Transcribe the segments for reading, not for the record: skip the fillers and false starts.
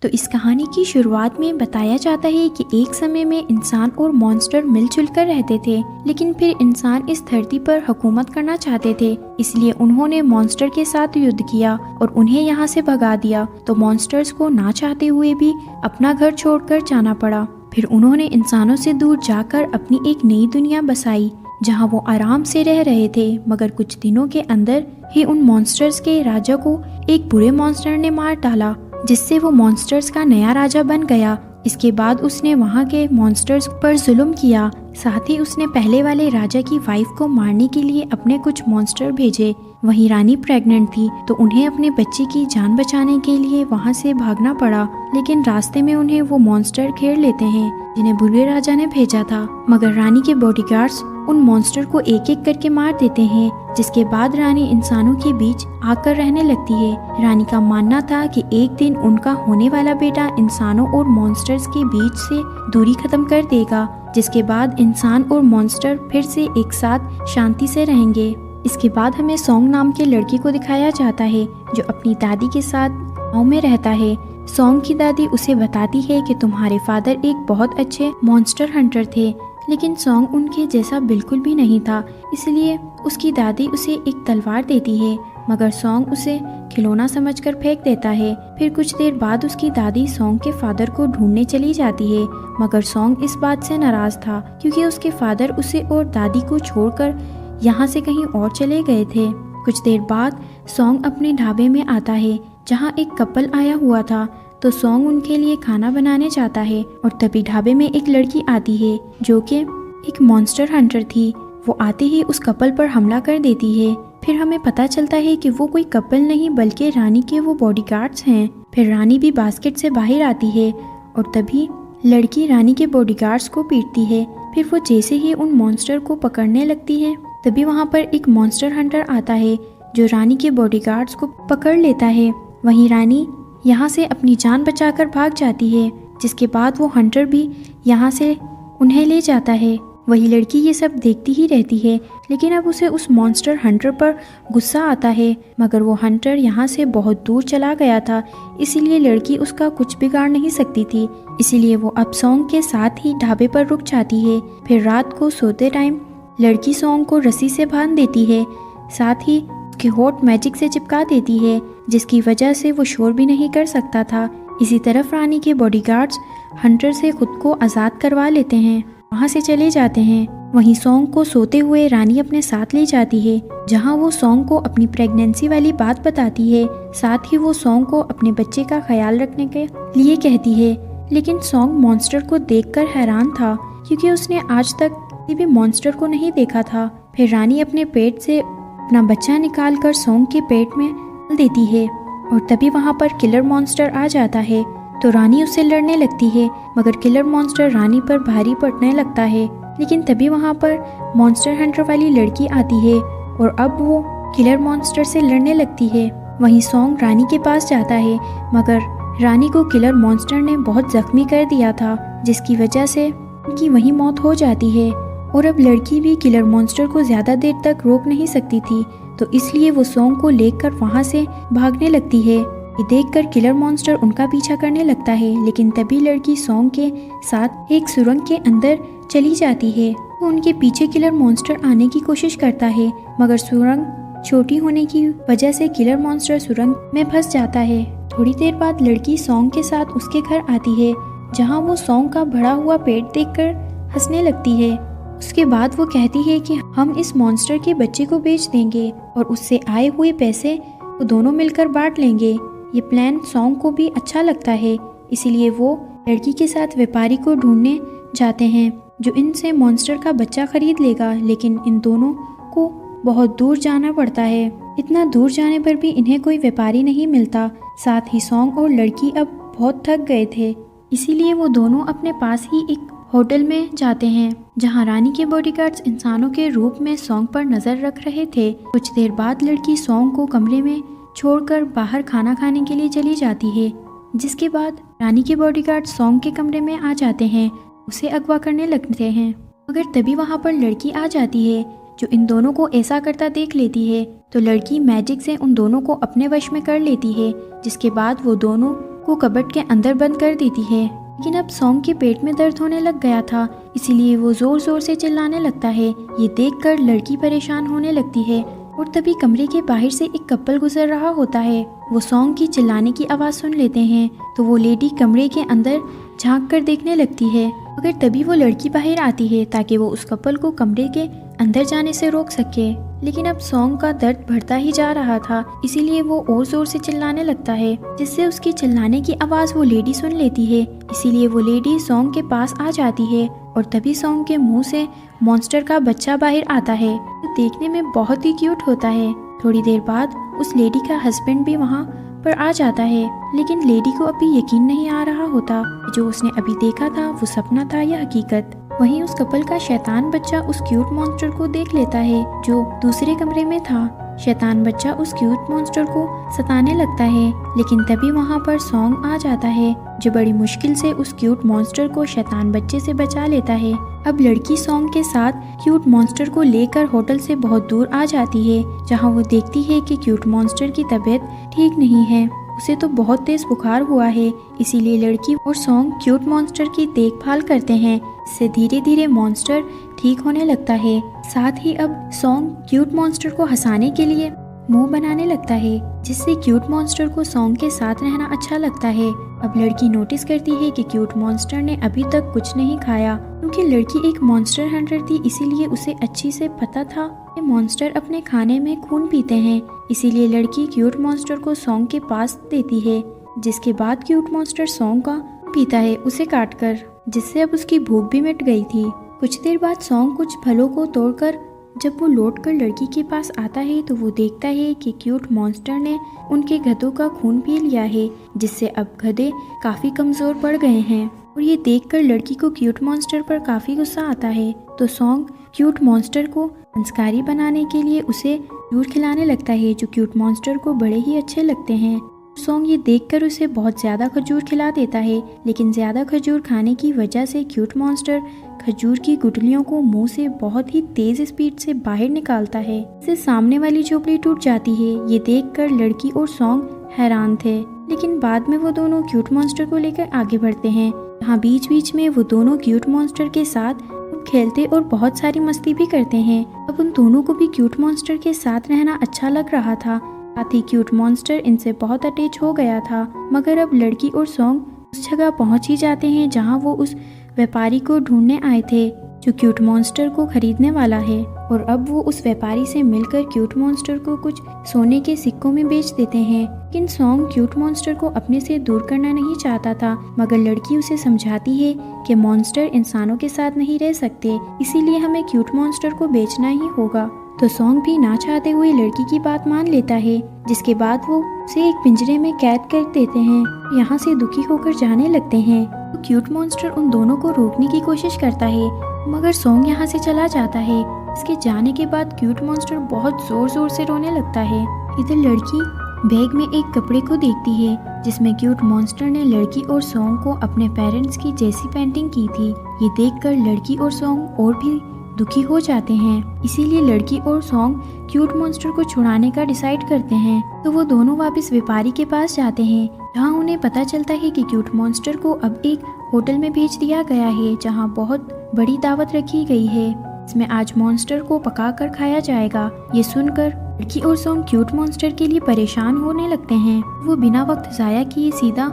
तो इस कहानी की शुरुआत में बताया जाता है कि एक समय में इंसान और मॉन्स्टर मिलजुल कर रहते थे, लेकिन फिर इंसान इस धरती पर हुकूमत करना चाहते थे, इसलिए उन्होंने मॉन्स्टर के साथ युद्ध किया और उन्हें यहाँ से भगा दिया। तो मॉन्स्टर्स को ना चाहते हुए भी अपना घर छोड़कर जाना पड़ा। फिर उन्होंने इंसानों से दूर जाकर अपनी एक नई दुनिया बसाई जहाँ वो आराम से रह रहे थे। मगर कुछ दिनों के अंदर ही उन मॉन्स्टर्स के राजा को एक बुरे मॉन्स्टर ने मार डाला, जिससे वो मॉन्स्टर्स का नया राजा बन गया। इसके बाद उसने वहाँ के मॉन्स्टर्स पर जुल्म किया। साथ ही उसने पहले वाले राजा की वाइफ को मारने के लिए अपने कुछ मॉन्स्टर भेजे। वहीं रानी प्रेग्नेंट थी, तो उन्हें अपने बच्चे की जान बचाने के लिए वहाँ से भागना पड़ा, लेकिन रास्ते में उन्हें वो मॉन्स्टर घेर लेते हैं जिन्हें बुरे राजा ने भेजा था। मगर रानी के बॉडीगार्ड्स उन मॉन्स्टर को एक एक करके मार देते हैं, जिसके बाद रानी इंसानों के बीच आकर रहने लगती है। रानी का मानना था कि एक दिन उनका होने वाला बेटा इंसानों और मॉन्स्टर्स के बीच से दूरी खत्म कर देगा, जिसके बाद इंसान और मॉन्स्टर फिर से एक साथ शांति से रहेंगे। इसके बाद हमें सॉन्ग नाम के लड़के को दिखाया जाता है जो अपनी दादी के साथ गाँव में रहता है। सॉन्ग की दादी उसे बताती है कि तुम्हारे फादर एक बहुत अच्छे मॉन्स्टर हंटर थे, लेकिन सॉन्ग उनके जैसा बिल्कुल भी नहीं था, इसलिए उसकी दादी उसे एक तलवार देती है, मगर सॉन्ग उसे खिलौना समझकर फेंक देता है। फिर कुछ देर बाद उसकी दादी सॉन्ग के फादर को ढूंढने चली जाती है, मगर सॉन्ग इस बात से नाराज था क्योंकि उसके फादर उसे और दादी को छोड़कर यहाँ से कहीं और चले गए थे। कुछ देर बाद सॉन्ग अपने ढाबे में आता है जहाँ एक कपल आया हुआ था, तो सॉन्ग उनके लिए खाना बनाने जाता है और तभी ढाबे में एक लड़की आती है जो कि एक मॉन्स्टर हंटर थी। वो आते ही उस कपल पर हमला कर देती है। फिर हमें पता चलता है कि वो कोई कपल नहीं बल्कि रानी के वो बॉडीगार्ड्स हैं। फिर रानी भी बास्केट से बाहर आती है और तभी लड़की रानी के बॉडीगार्ड्स को पीटती है। फिर वो जैसे ही उन मॉन्स्टर को पकड़ने लगती है, तभी वहाँ पर एक मॉन्स्टर हंटर आता है जो रानी के बॉडीगार्ड्स को पकड़ लेता है। वहीं रानी यहाँ से अपनी जान बचाकर भाग जाती है, जिसके बाद वो हंटर भी यहाँ से उन्हें ले जाता है। वही लड़की ये सब देखती ही रहती है, लेकिन अब उसे उस मॉन्स्टर हंटर पर गुस्सा आता है, मगर वो हंटर यहाँ से बहुत दूर चला गया था, इसीलिए लड़की उसका कुछ बिगाड़ नहीं सकती थी। इसीलिए वो अब सॉन्ग के साथ ही ढाबे पर रुक जाती है। फिर रात को सोते टाइम लड़की सॉन्ग को रस्सी से बांध देती है, साथ ही उसके होठ मैजिक से चिपका देती है, जिसकी वजह से वो शोर भी नहीं कर सकता था। इसी तरफ रानी के बॉडीगार्ड्स हंटर से खुद को आज़ाद करवा लेते हैं, वहाँ से चले जाते हैं। वहीं सॉन्ग को सोते हुए रानी अपने साथ ले जाती है, जहाँ वो सॉन्ग को अपनी प्रेगनेंसी वाली बात बताती है। साथ ही वो सॉन्ग को अपने बच्चे का ख्याल रखने के लिए कहती है, लेकिन सॉन्ग मॉन्स्टर को देखकर हैरान था क्योंकि उसने आज तक किसी भी मॉन्स्टर को नहीं देखा था। फिर रानी अपने पेट से अपना बच्चा निकाल कर सॉन्ग के पेट में डाल देती है और तभी वहाँ पर किलर मॉन्स्टर आ जाता है, तो रानी उससे लड़ने लगती है, मगर किलर मॉन्स्टर रानी पर भारी पड़ने लगता है। लेकिन तभी वहाँ पर मॉन्स्टर हंटर वाली लड़की आती है और अब वो किलर मॉन्स्टर से लड़ने लगती है। वहीं सॉन्ग रानी के पास जाता है, मगर रानी को किलर मॉन्स्टर ने बहुत जख्मी कर दिया था, जिसकी वजह से उनकी वहीं मौत हो जाती है। और अब लड़की भी किलर मॉन्स्टर को ज़्यादा देर तक रोक नहीं सकती थी, तो इसलिए वो सॉन्ग को लेकर वहाँ से भागने लगती है। ये देखकर किलर मॉन्स्टर उनका पीछा करने लगता है, लेकिन तभी लड़की सॉन्ग के साथ एक सुरंग के अंदर चली जाती है। वो उनके पीछे किलर मॉन्स्टर आने की कोशिश करता है, मगर सुरंग छोटी होने की वजह से किलर मॉन्स्टर सुरंग में फंस जाता है। थोड़ी देर बाद लड़की सॉन्ग के साथ उसके घर आती है, जहाँ वो सॉन्ग का बढ़ा हुआ पेट देखकर हंसने लगती है। उसके बाद वो कहती है कि हम इस मॉन्स्टर के बच्चे को बेच देंगे और उससे आए हुए पैसे वो दोनों मिलकर बांट लेंगे। ये प्लान सॉन्ग को भी अच्छा लगता है, इसीलिए वो लड़की के साथ व्यापारी को ढूंढने जाते हैं जो इनसे मॉन्स्टर का बच्चा खरीद लेगा। लेकिन इन दोनों को बहुत दूर जाना पड़ता है। इतना दूर जाने पर भी इन्हें कोई व्यापारी नहीं मिलता। साथ ही सॉन्ग और लड़की अब बहुत थक गए थे, इसीलिए वो दोनों अपने पास ही एक होटल में जाते हैं, जहां रानी के बॉडीगार्ड्स इंसानों के रूप में सॉन्ग पर नजर रख रहे थे। कुछ देर बाद लड़की सॉन्ग को कमरे में छोड़कर बाहर खाना खाने के लिए चली जाती है, जिसके बाद रानी के बॉडीगार्ड सॉन्ग के कमरे में आ जाते हैं, उसे अगवा करने लगते हैं। मगर तभी वहां पर लड़की आ जाती है जो इन दोनों को ऐसा करता देख लेती है, तो लड़की मैजिक से उन दोनों को अपने वश में कर लेती है, जिसके बाद वो दोनों वो कबर्ड के अंदर बंद कर देती है। लेकिन अब सॉन्ग के पेट में दर्द होने लग गया था, इसीलिए वो जोर जोर से चिल्लाने लगता है। ये देखकर लड़की परेशान होने लगती है और तभी कमरे के बाहर से एक कपल गुजर रहा होता है। वो सॉन्ग की चिल्लाने की आवाज़ सुन लेते हैं तो वो लेडी कमरे के अंदर झांक कर देखने लगती है, मगर तभी वो लड़की बाहर आती है ताकि वो उस कपल को कमरे के अंदर जाने से रोक सके। लेकिन अब सॉन्ग का दर्द बढ़ता ही जा रहा था, इसीलिए वो और जोर से चिल्लाने लगता है, जिससे उसकी चिल्लाने की आवाज़ वो लेडी सुन लेती है। इसीलिए वो लेडी सॉन्ग के पास आ जाती है और तभी सॉन्ग के मुंह से मॉन्स्टर का बच्चा बाहर आता है, जो देखने में बहुत ही क्यूट होता है। थोड़ी देर बाद उस लेडी का हस्बैंड भी वहाँ पर आ जाता है, लेकिन लेडी को अभी यकीन नहीं आ रहा होता जो उसने अभी देखा था वो सपना था या हकीकत। वहीं उस कपल का शैतान बच्चा उस क्यूट मॉन्स्टर को देख लेता है जो दूसरे कमरे में था। शैतान बच्चा उस क्यूट मॉन्स्टर को सताने लगता है, लेकिन तभी वहाँ पर सॉन्ग आ जाता है जो बड़ी मुश्किल से उस क्यूट मॉन्स्टर को शैतान बच्चे से बचा लेता है। अब लड़की सॉन्ग के साथ क्यूट मॉन्स्टर को लेकर होटल से बहुत दूर आ जाती है, जहाँ वो देखती है कि क्यूट मॉन्स्टर की तबीयत ठीक नहीं है, उसे तो बहुत तेज बुखार हुआ है। इसीलिए लड़की और सॉन्ग क्यूट मॉन्स्टर की देखभाल करते हैं, इससे धीरे धीरे मॉन्स्टर ठीक होने लगता है। साथ ही अब सॉन्ग क्यूट मॉन्स्टर को हंसाने के लिए मुंह बनाने लगता है, जिससे क्यूट मॉन्स्टर को सॉन्ग के साथ रहना अच्छा लगता है। अब लड़की नोटिस करती है कि क्यूट मॉन्स्टर ने अभी तक कुछ नहीं खाया, क्योंकि लड़की एक मॉन्स्टर हंटर थी, इसीलिए उसे अच्छी से पता था कि मॉन्स्टर अपने खाने में खून पीते हैं। इसीलिए लड़की क्यूट मॉन्स्टर को सॉन्ग के पास देती है, जिसके बाद क्यूट मॉन्स्टर सॉन्ग का पीता है उसे काटकर, जिससे अब उसकी भूख भी मिट गई थी। कुछ देर बाद सॉन्ग कुछ फलों को तोड़कर जब वो लौटकर लड़की के पास आता है तो वो देखता है कि क्यूट मॉन्स्टर ने उनके गधों का खून पी लिया है, जिससे अब गधे काफी कमजोर पड़ गए हैं। और ये देखकर लड़की को क्यूट मॉन्स्टर पर काफी गुस्सा आता है, तो सॉन्ग क्यूट मॉन्स्टर को संस्कारी बनाने के लिए उसे खजूर खिलाने लगता है, जो क्यूट मॉन्स्टर को बड़े ही अच्छे लगते हैं। सॉन्ग ये देखकर उसे बहुत ज्यादा खजूर खिला देता है, लेकिन ज्यादा खजूर खाने की वजह से क्यूट मॉन्स्टर खजूर की गुठलियों को मुंह से बहुत ही तेज स्पीड से बाहर निकालता है, इससे सामने वाली झोपड़ी टूट जाती है। ये देखकर लड़की और सॉन्ग हैरान थे, लेकिन बाद में वो दोनों क्यूट मॉन्स्टर को लेकर आगे बढ़ते हैं, जहाँ बीच बीच में वो दोनों क्यूट मॉन्स्टर के साथ खेलते और बहुत सारी मस्ती भी करते हैं। अब उन दोनों को भी क्यूट मॉन्स्टर के साथ रहना अच्छा लग रहा था, साथ ही क्यूट मॉन्स्टर इनसे बहुत अटैच हो गया था। मगर अब लड़की और सॉन्ग उस जगह पहुंच ही जाते हैं जहां वो उस व्यापारी को ढूंढने आए थे जो क्यूट मॉन्स्टर को खरीदने वाला है। और अब वो उस व्यापारी से मिलकर क्यूट मॉन्स्टर को कुछ सोने के सिक्कों में बेच देते हैं। लेकिन सॉन्ग क्यूट मॉन्स्टर को अपने से दूर करना नहीं चाहता था, मगर लड़की उसे समझाती है कि मॉन्स्टर इंसानों के साथ नहीं रह सकते, इसीलिए हमें क्यूट मॉन्स्टर को बेचना ही होगा। तो सॉन्ग भी ना चाहते हुए लड़की की बात मान लेता है, जिसके बाद वो उसे एक पिंजरे में कैद कर देते हैं। यहाँ से दुखी होकर जाने लगते हैं। तो क्यूट मॉन्स्टर उन दोनों को रोकने की कोशिश करता है, मगर सॉन्ग यहाँ से चला जाता है। इसके जाने के बाद क्यूट मॉन्स्टर बहुत जोर जोर से रोने लगता है। इधर लड़की बैग में एक कपड़े को देखती है जिसमें क्यूट मॉन्स्टर ने लड़की और सॉन्ग को अपने पेरेंट्स की जैसी पेंटिंग की थी। ये देखकर लड़की और सॉन्ग और भी दुखी हो जाते हैं, इसीलिए लड़की और सॉन्ग क्यूट मॉन्स्टर को छुड़ाने का डिसाइड करते हैं। तो वो दोनों वापस व्यापारी के पास जाते हैं, जहाँ उन्हें पता चलता है कि क्यूट मॉन्स्टर को अब एक होटल में भेज दिया गया है, जहाँ बहुत बड़ी दावत रखी गई है, इसमें आज मॉन्स्टर को पका कर खाया जाएगा। ये सुनकर लड़की और सॉन्ग क्यूट मॉन्स्टर के लिए परेशान होने लगते हैं। वो बिना वक्त जाया किए सीधा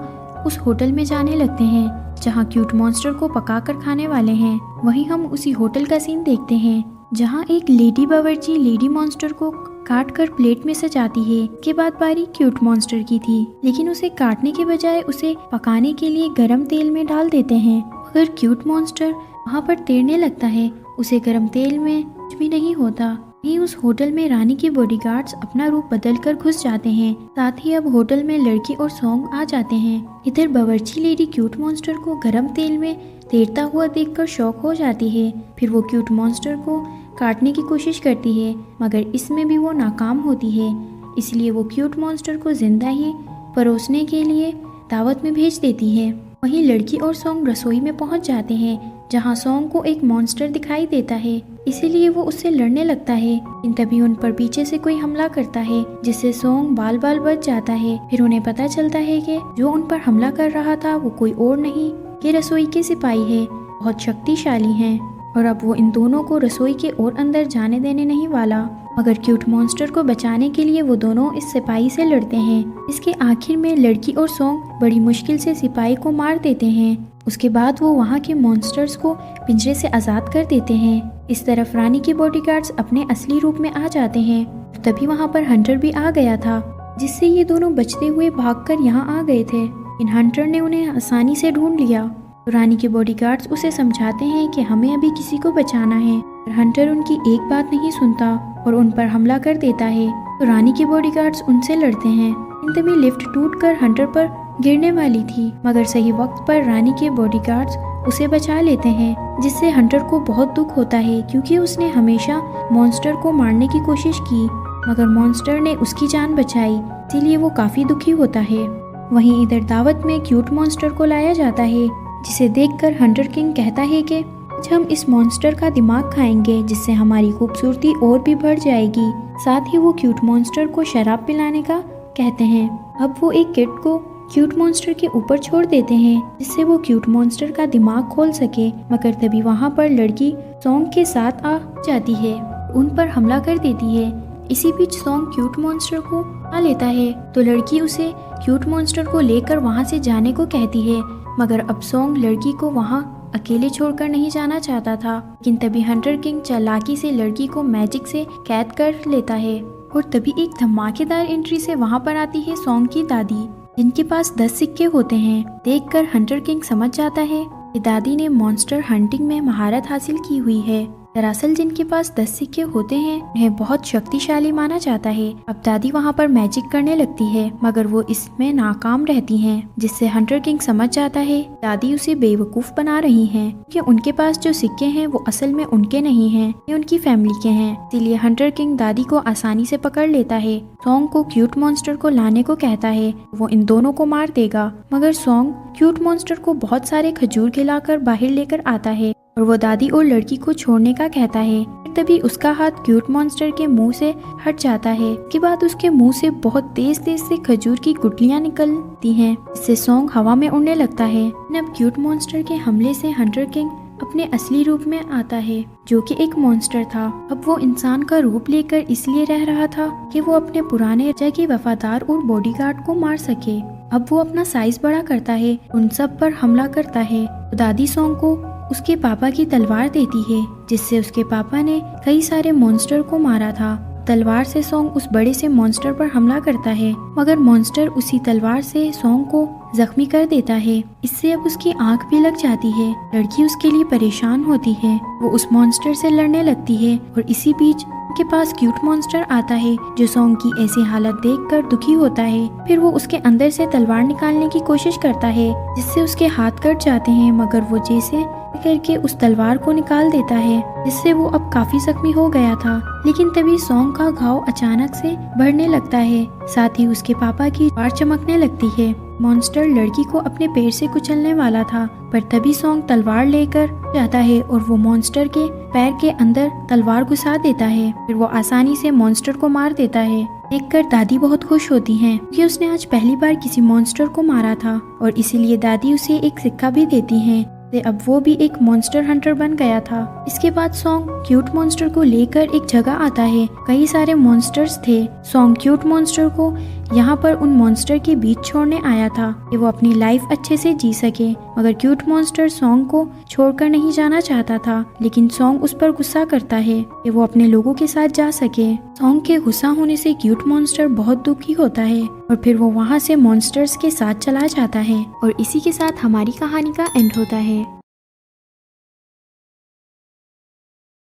उस होटल में जाने लगते हैं जहाँ क्यूट मॉन्स्टर को पका कर खाने वाले हैं। वहीं हम उसी होटल का सीन देखते हैं जहाँ एक लेडी बावर्ची लेडी मॉन्स्टर को काट कर प्लेट में सजाती है। के बाद बारी क्यूट मॉन्स्टर की थी, लेकिन उसे काटने के बजाय उसे पकाने के लिए गरम तेल में डाल देते हैं। मगर क्यूट मॉन्स्टर वहाँ पर तैरने लगता है, उसे गरम तेल में कुछ भी नहीं होता। ही उस होटल में रानी के बॉडीगार्ड्स अपना रूप बदलकर घुस जाते हैं। साथ ही अब होटल में लड़की और सॉन्ग आ जाते हैं। इधर बावर्ची लेडी क्यूट मॉन्स्टर को गरम तेल में तैरता हुआ देखकर शॉक हो जाती है। फिर वो क्यूट मॉन्स्टर को काटने की कोशिश करती है, मगर इसमें भी वो नाकाम होती है। इसलिए वो क्यूट मॉन्स्टर को जिंदा ही परोसने के लिए दावत में भेज देती है। वहीं लड़की और सॉन्ग रसोई में पहुंच जाते हैं, जहाँ सॉन्ग को एक मॉन्स्टर दिखाई देता है, इसीलिए वो उससे लड़ने लगता है। लेकिन तभी उन पर पीछे से कोई हमला करता है, जिससे सॉन्ग बाल बाल बच जाता है। फिर उन्हें पता चलता है कि जो उन पर हमला कर रहा था वो कोई और नहीं, ये रसोई के सिपाही है, बहुत शक्तिशाली हैं और अब वो इन दोनों को रसोई के और अंदर जाने देने नहीं वाला। मगर क्यूट मॉन्स्टर को बचाने के लिए वो दोनों इस सिपाही से लड़ते हैं। इसके आखिर में लड़की और सॉन्ग बड़ी मुश्किल से सिपाही को मार देते हैं। उसके बाद वो वहाँ के मॉन्स्टर्स को पिंजरे से आज़ाद कर देते हैं। इस तरफ रानी के बॉडीगार्ड्स अपने असली रूप में आ जाते हैं। तभी वहाँ पर हंटर भी आ गया था, जिससे ये दोनों बचते हुए भागकर यहाँ आ गए थे। इन हंटर ने उन्हें आसानी से ढूंढ लिया। तो रानी के बॉडीगार्ड्स उसे समझाते हैं कि हमें अभी किसी को बचाना है, पर हंटर उनकी एक बात नहीं सुनता और उन पर हमला कर देता है। तो रानी के बॉडीगार्ड्स उनसे लड़ते हैं। इन तभी लिफ्ट टूटकर हंटर पर गिरने वाली थी, मगर सही वक्त पर रानी के बॉडीगार्ड्स उसे बचा लेते हैं, जिससे हंटर को बहुत दुख होता है क्योंकि उसने हमेशा मॉन्स्टर को मारने की कोशिश की, मगर मॉन्स्टर ने उसकी जान बचाई, इसीलिए वो काफी दुखी होता है। वहीं इधर दावत में क्यूट मॉन्स्टर को लाया जाता है, जिसे देखकर हंटर किंग कहता है कि आज हम इस मॉन्स्टर का दिमाग खाएंगे, जिससे हमारी खूबसूरती और भी बढ़ जाएगी। साथ ही वो क्यूट मॉन्स्टर को शराब पिलाने का कहते हैं। अब वो एक किड को क्यूट मॉन्स्टर के ऊपर छोड़ देते हैं, जिससे वो क्यूट मॉन्स्टर का दिमाग खोल सके। मगर तभी वहाँ पर लड़की सॉन्ग के साथ आ जाती है, उन पर हमला कर देती है। इसी बीच सॉन्ग क्यूट मॉन्स्टर को आ लेता है, तो लड़की उसे क्यूट मॉन्स्टर को लेकर वहाँ से जाने को कहती है। मगर अब सॉन्ग लड़की को वहाँ अकेले छोड़कर नहीं जाना चाहता था, लेकिन तभी हंटर किंग चालाकी से लड़की को मैजिक से कैद कर लेता है। और तभी एक धमाकेदार एंट्री से वहाँ पर आती है सॉन्ग की दादी, जिनके पास 10 सिक्के होते हैं। देखकर हंटर किंग समझ जाता है कि दादी ने मॉन्स्टर हंटिंग में महारत हासिल की हुई है। दरअसल जिनके पास 10 सिक्के होते हैं उन्हें बहुत शक्तिशाली माना जाता है। अब दादी वहाँ पर मैजिक करने लगती है, मगर वो इसमें नाकाम रहती हैं, जिससे हंटर किंग समझ जाता है दादी उसे बेवकूफ बना रही हैं, कि उनके पास जो सिक्के हैं वो असल में उनके नहीं हैं, ये उनकी फैमिली के हैं। इसीलिए हंटर किंग दादी को आसानी से पकड़ लेता है। सॉन्ग को क्यूट मॉन्स्टर को लाने को कहता है, वो इन दोनों को मार देगा। मगर सॉन्ग क्यूट मॉन्स्टर को बहुत सारे खजूर खिलाकर बाहर लेकर आता है और वो दादी और लड़की को छोड़ने का कहता है। तभी उसका हाथ क्यूट मॉन्स्टर के मुंह से हट जाता है। के बाद उसके मुंह से बहुत तेज तेज से खजूर की गुठलियां निकलती हैं, जिससे सॉन्ग हवा में उड़ने लगता है। अब क्यूट मॉन्स्टर के हमले से हंटर किंग अपने असली रूप में आता है, जो कि एक मॉन्स्टर था। अब वो इंसान का रूप लेकर इसलिए रह रहा था कि वो अपने पुराने राजा के वफादार और बॉडीगार्ड को मार सके। अब वो अपना साइज बड़ा करता है, उन सब पर हमला करता है। दादी सॉन्ग को उसके पापा की तलवार देती है, जिससे उसके पापा ने कई सारे मॉन्स्टर को मारा था। तलवार से सॉन्ग उस बड़े से मॉन्स्टर पर हमला करता है, मगर मॉन्स्टर उसी तलवार से सॉन्ग को जख्मी कर देता है। इससे अब उसकी आंख भी लग जाती है। लड़की उसके लिए परेशान होती है, वो उस मॉन्स्टर से लड़ने लगती है और इसी बीच के पास क्यूट मॉन्स्टर आता है, जो सॉन्ग की ऐसी हालत देखकर दुखी होता है। फिर वो उसके अंदर से तलवार निकालने की कोशिश करता है, जिससे उसके हाथ कट जाते हैं, मगर वो जैसे करके उस तलवार को निकाल देता है, जिससे वो अब काफी जख्मी हो गया था। लेकिन तभी सॉन्ग का घाव अचानक से बढ़ने लगता है, साथ ही उसके पापा की तलवार चमकने लगती है। मॉन्स्टर लड़की को अपने पैर से कुचलने वाला था, पर तभी सॉन्ग तलवार लेकर जाता है और वो मॉन्स्टर के पैर के अंदर तलवार घुसा देता है। फिर वो आसानी से मॉन्स्टर को मार देता है। देखकर दादी बहुत खुश होती हैं, क्योंकि उसने आज पहली बार किसी मॉन्स्टर को मारा था और इसीलिए दादी उसे एक सिक्का भी देती हैं। अब वो भी एक मॉन्स्टर हंटर बन गया था। इसके बाद सॉन्ग क्यूट मॉन्स्टर को लेकर एक जगह आता है। कई सारे मॉन्स्टर्स थे। सॉन्ग क्यूट मॉन्स्टर को यहाँ पर उन मॉन्स्टर के बीच छोड़ने आया था कि वो अपनी लाइफ अच्छे से जी सके, मगर क्यूट मॉन्स्टर सॉन्ग को छोड़कर नहीं जाना चाहता था। लेकिन सॉन्ग उस पर गुस्सा करता है कि वो अपने लोगों के साथ जा सके। सॉन्ग के गुस्सा होने से क्यूट मॉन्स्टर बहुत दुखी होता है और फिर वो वहाँ से मॉन्स्टर्स के साथ चला जाता है। और इसी के साथ हमारी कहानी का एंड होता है।